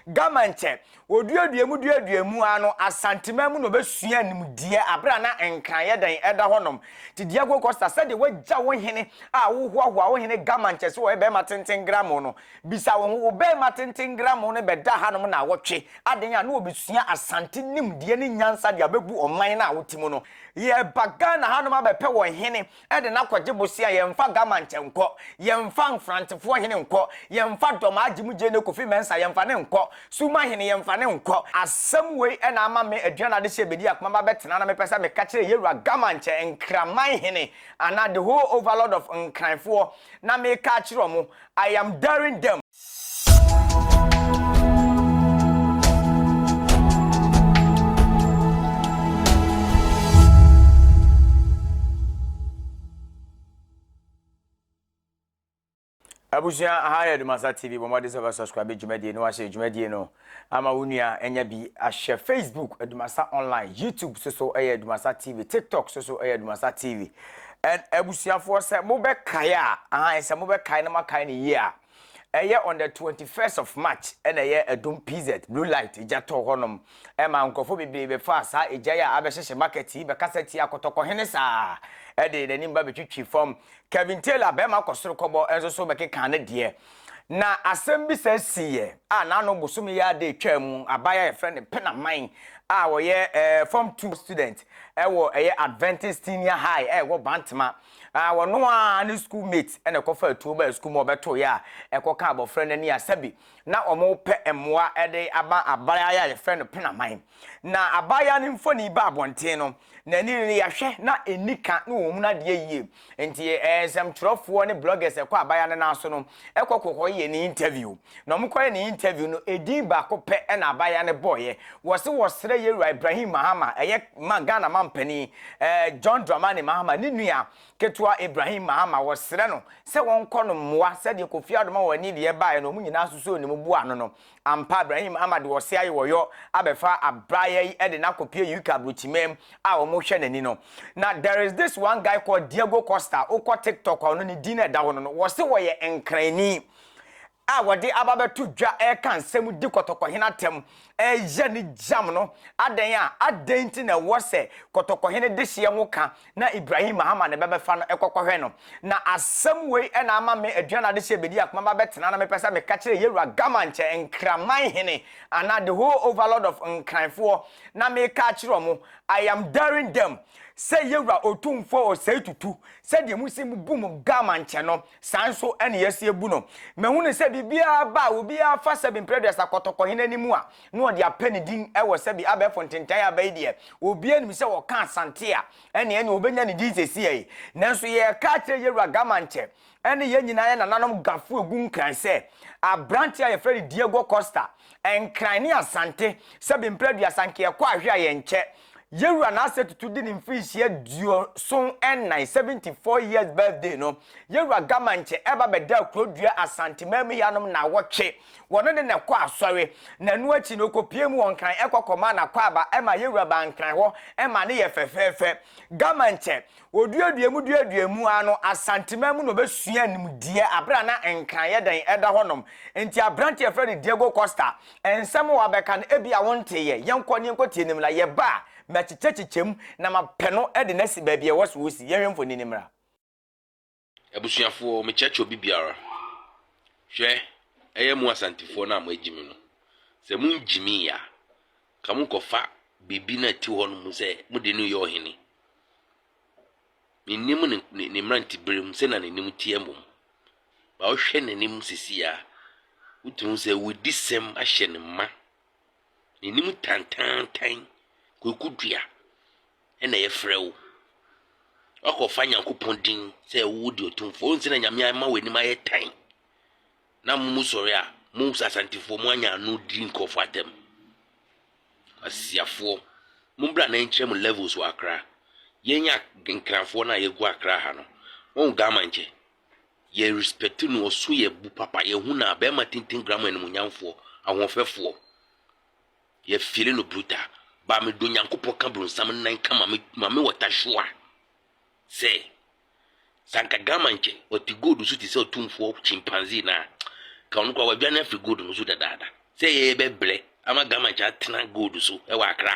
gamanche oduaduemu ano asantema mu no besua nimdie abra na enkan ye dan eda honom ti Diego Costa said de wagya wo hene a wo hoahoa wo hene gamanche so we be matenten gram no bisa wo be matenten gram no be da hanom na wotwe aden a na obesua asante nimdie ne nyansa de abebu oman na wotimo no ye baga na hanom abepe wo hene ede na kwaje bosia ye mfa gamanche nko ye mfa mfrantefo hene nko ye mfa doma agimu ne kofi mensa ye mfa ne nko suma hene ye mfa ne nko asem we na ama me aduana de hye bedi akoma ba betena na me pesa me ka kire yewura gamanche enkraman hene and the whole overload of nkranfo na me ka kire omo I am daring them. Abusia haya ADUMASA TV bomade se subscribe jumedie no ahye jumedie no ama wonua enya bi ahye Facebook ADUMASA online YouTube so ADUMASA TV TikTok so ADUMASA TV and abusiafo se mo be kai a se mo be kai na makai ne year on the 21st of March and Adum PZ blue light ijato honom ema nkofo bibebe fa sa ejaya abehye market be kaseti akotoko hene sa ede de nimba betwitwi form Kevin Taylor be ma kosoro kobo enso so be keka na de na asem bi sa siye na no bosumi ya de twam abaya e friend pena man wo ye form 2 student wo Adventist Senior High wo Bantama wono a schoolmate ene kofa atu ba school mo beto ya ekoka abofrend ni asabi na omo pe emwa ede aba abaya ya friend pena man na abaya ni mfoni ba abonten no na ni yahwe na enika na wo na de yie enti sem trofo ne bloggers ekwa abaya ne na so no ekokoko ye ni interview na omko ye ni interview no edin ba ko pe na abaya ne boye wo sere ye Ibrahim Mahama Ghana mampani John Dramani Mahama ni nua ketua Ibrahim Mahama wo sere no se won kono moa se de Kofi Adoma wani de ba no mu nyina suso ni mu bua no ampa Ibrahim Mahama de wo se ayi wo yo abefa abraya yi de na kopie yuka bruchimem a wo mo hwe nani no na there is this one guy called Diego Costa okọ TikTok ono ni dina da ho no wo se wo ye enkrani wode ababetu dwa kan nsem di kotoko hena tem ye ni jam no adan ti na wo se kotoko hene de hye nwoka na Ibrahim Mahama ne bebefa no ekokọhwe no na asem we na ama me aduana de hye bedi akoma ba betena na me pesa me ka kire yewura gamanche enkraman hene and the whole overload of nkranfo na me ka kire omo I am daring them. Say yewura otumfo o say tutu say de musim bum gamanche no sanso ene yesi ebu no mehunu say bibia ba obi afa se bin previous akotoko hene nimu a no de apani din e wo se bi abefo ntentan abai de obi anim se wo ka asante a ene obenya ne din sesi ai nanso ye ka kire yewura gamanche ene ye nyina ye nananom gafo egu nkran se abrantia ye Fred Diego Costa enkran ni Asante se bin previous anke ye kwa ahwe aye nche Yewura na set to din fish ye duo son N9 74 years birthday no Yewura gamanche eba beda krodua Asante mami yanom na wotwe wono ne kwa asore na nu achi no kopie mu wonkan ekokoma na kwa aba ema Yewura bankran ho ema ne ye fefefe gamanche oduaduemu ano Asante mamu no besua nimdie abra na enkan ye dan eda honom enti abrante ye Fred Diego Costa ensem wa beka no ebia wonte ye yenkoni enkotie nim la ye ba machechechichem na mapeno ede nasi baabi e woso wosi yehwemfo ni nimra abusuafo me checho bibiara hwe mu asantefo na amagimi no se mu ngimi ya ka mu kofa bibi na ti ho no mu se mu de no ye ohene minnim ne mranti brem se na nenim tiemum ba o hwe nenim sisi ya utun se wudi sem ahye ne ma nenim tantantan kwekudua ena ye frew akofa nyankopon din se wudi otumfo nse na nyame ma weni ma ye tan na mu sori a mu sasantifo mu anya no din kofa atem asiafo mu bra na enkyere mu levels wa akra yenya genkranfo na ye gu akra ha no won gamanche ye respect no so ye bu papa ye hu na be ma tintin gram enu nyamfo ahofefo ye feel no brutal ba me do nyankopon ka bronsam nan kama me wata hwa se sanka gamanche oti godu so ti se otumfo chimpanzee na ka onu kwa wabia na free godu no so dadada say ye be ble ama gamanche atena gold so e wa akra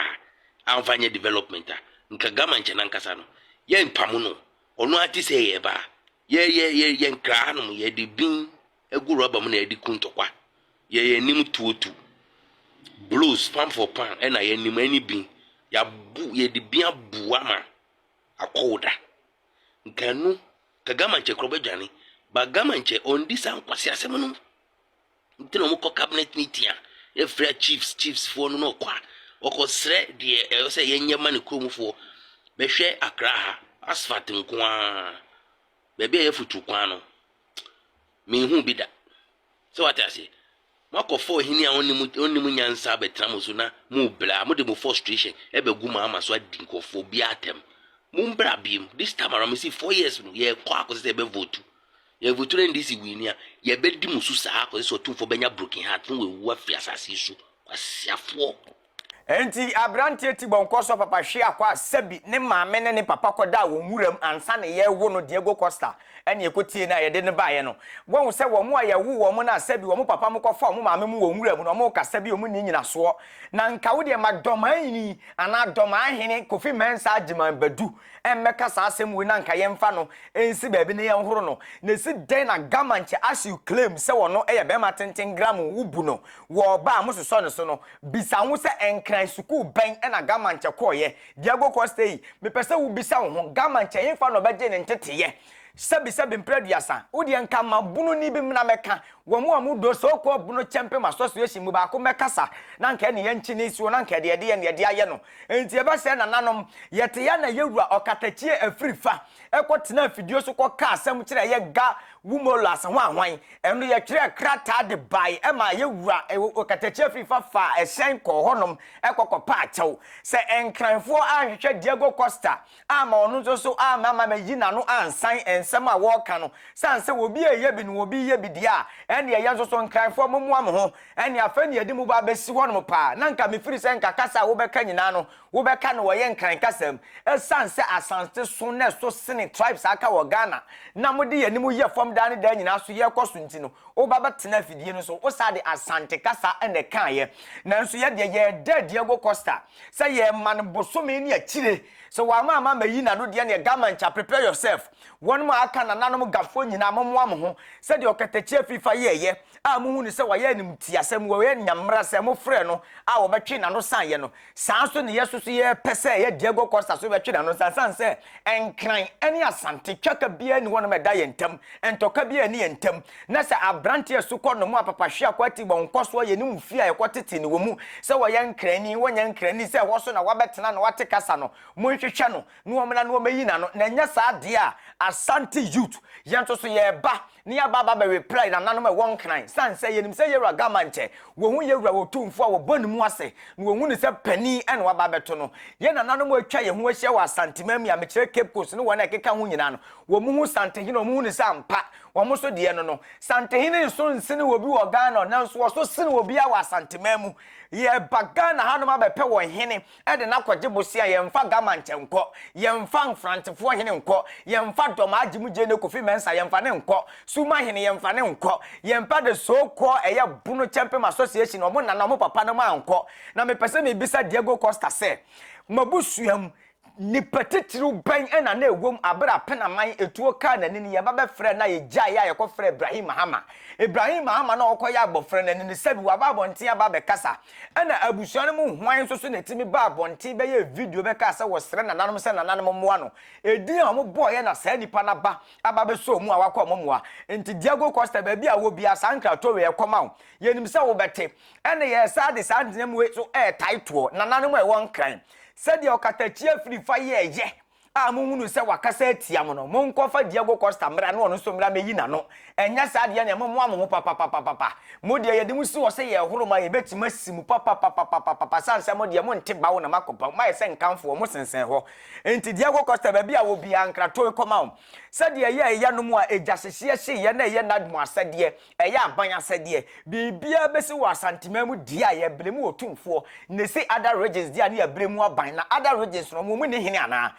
amfanye development a nka gamanche na nkasa no ye mpamu no ono ati say ye ba ye nkra no ye de bin egu rubber mu na ye de kuntokwa ye nim tuotu blues pan for pan e na ye nim ani bin ya bu ye de bin abu ama akoda nka no ka gamanche krobedwane ba gamanche on this ankwase asem no ntino mo cabinet meeting e free chiefs for no kwa okosre de e say yenyama ne kromfo be hwe akra ha asphalt nko a bebe e futu kwa no me hu bi da so what I say makofo hini a onimu nyansa betra so na mu bla mo de mo frustration e be gu ma ama so adinkofo bi atem mu bra bim this time around me see 4 years no ye kwa akose be vote ye vote na ndisi wini a ye be di musu sa akose so tumfo benya broken heart no we wu afia asase so kwasiafo enti abrante ti bonko so papa hwe akwa sabi ne maame ne papa koda wo nwuram ansa ne ye wo no Diego Costa ene ekotie na ye de ne baaye no won se wo mo aye wo mo na sabi wo mo papa mo kofa mo maame mo wo nwuram no mo ka sabi wo mo ni nyina so na nka wo de madoma ni ana doma ahene Kofi Mensa agiman badu emmeka sa asem wo na nka ye mfa no ensi baabi ne ye nhoro no na si den na gamanche as you claim se wo no eye be ma tenten gram wubu no wo ba mo so no so no bisa wo se enkran suku ben na gamanche koye Diego Costa yi me pese wo bisa wo ho gamanche ye mfa no beje ne nteteye sabi mprediasa odi enka mabunu ni bi na meka wo mu amu do so ko bunu chempe association mu ba ko mekasa na nka ne yanchi ni so na nka de de aye no enti e ba se na nanom yete ya na yewura okatachie afrifa ekotena afidie so ko ka asem kire ye ga wumolas ho ahwan eno ye kire krata de bai e ma yewura okatachie afrifa fa ehyen ko honom ekokopa achew se enkranfo ahwehwe Diego Costa ama onu so ama mama yina no ansan ensem a wo ka no sanse obi eye bi no obi ye bi dia ene ye yanso so nkranfo momo am ho ene afa ne yedi mu ba besi honom pa na nka me firi se nka kasa wo beka nyina no wo beka no wo ye nkran kasam sanse asante so na so sene tribes aka wo Ghana na mode ye nimu ye fom da ne da nyina so ye koso nti no wo ba betena fidie no so wo sa de asante kasa ene kan ye na nso ye de ye Diego Costa say ye man bosome ni akire so wa ma yi na no de ne gamancha prepare yourself one ma aka na nanom gafo nyina momoa mo ho say de okatachi afifa ye a mu hu ni say wa ye nim tiasem wo ye nyamra say mo frɛ no a wo betwe na no san ye no san so ne yeso so ye pese ye Diego Costa so betwe na no san say enkran ene asante twaka bia ni wono meda ye ntam entoka bia ni ye ntam na say abrante so kɔ no mu apapa hwe akwati bon kɔso ye ni mfi a ye kɔtete ni wo mu say wo ye nkrani wo nya nkrani say wo so na wabetena na wate kasa no mo hwehwɛ no no omna no mayi na no na nya sa de a Asante youth yanto so ye ba ni ababa be reply na nanom e won kran san say yenim say yewra gamanche wo hu yewra wo tumfo a wo bonimu ase no wo hu ni say pani ene wa ba beto no ye na nanom atwa ye hu ahia wa Asantemam ya me kire Cape Coast no wona ekeka hu nyina no wo mu hu Asantehene wo mu hu ni say ampa wo mo so de no Asantehene so nsine wo bi wo Ghana na so wo so sine wo bi a wa Asantemam ye bagana hanom abepe wo hene e de na kwaje bosia ye mfa gamanche nko ye mfa mfrantefo hene nko ye mfa doma agimu je ne Kofi Mensa ye mfa ne nko suma hene ye mfa ne nko ye mpa de so ko eye bunu champion association omo na na mo papa na ma nko na me pese me bisa Diego Costa se mabusuam ni petitiru ban ena na ewom abra penaman etuo ka na nini ye baba frɛ na ye gya ya ye kɔ frɛ Ibrahim Mahama na okoya abofrɛ na nini sabi wa ba bonten aba be kasa ena abusuan mu hwan so na timi ba bonten be ye video be kasa wo srɛ na nanom sɛ na nanom moa no edi a mo boye na sa nipa na ba aba be so mu a wakɔ momoa enti Diego Costa ba bi a wo bia sankra to we kɔma wo ye nim sɛ wo bete ena ye sa de santem we so title na nanom e won kran said your catachia free fire ye. Amu se wakasa tiam no. Mon kofa Diego Costa mra no no so mra meyi na no. Enya sa de na mo mo papa. Mo de ye de musi wo se ye horo ma ye betima simu papa sanse mo de mo nte bawo na makopa. Ma ye se nkanfo mo sensen ho. Enti Diego Costa ba bia wo bia nkrato koma wo. Said ye ya no mu a ejasehye hye ye na ye nadmo asade ye aban asade ye. Bibia besi wo Asantemam dia ye blemu otumfo. Ne se other regions dia na ye blemu aban na other regions no mo ne hene ana.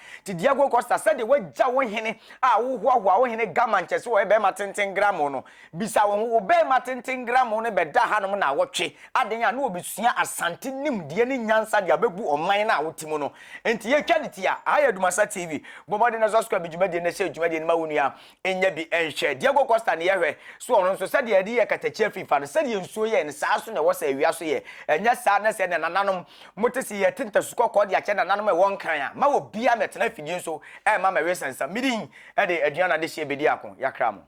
Diego Costa said the way Jawan Hene, wo hene gamanches wo ebe matenten gram no bisa wo be matenten gram no be da hanom na wotwe aden ya na obesua asante nim de ne nyansa de abebu oman na wotimo no enti ye twaniti a ADUMASA TV bomode na subscribe djumade na share djumade na mawunu a enya bi enhwe Diego Costa ne yehwe so ono nso said ye de ye katachi afifa no said ye nsuo ye ne saa so na wo sa awia so ye enya saa na se ne nananom motesi ye tinta sukoko de ache nananom e won kan a ma wo bia metena fidie so e ma ma wesansa midin e de aduana de hye bedi akon yakramo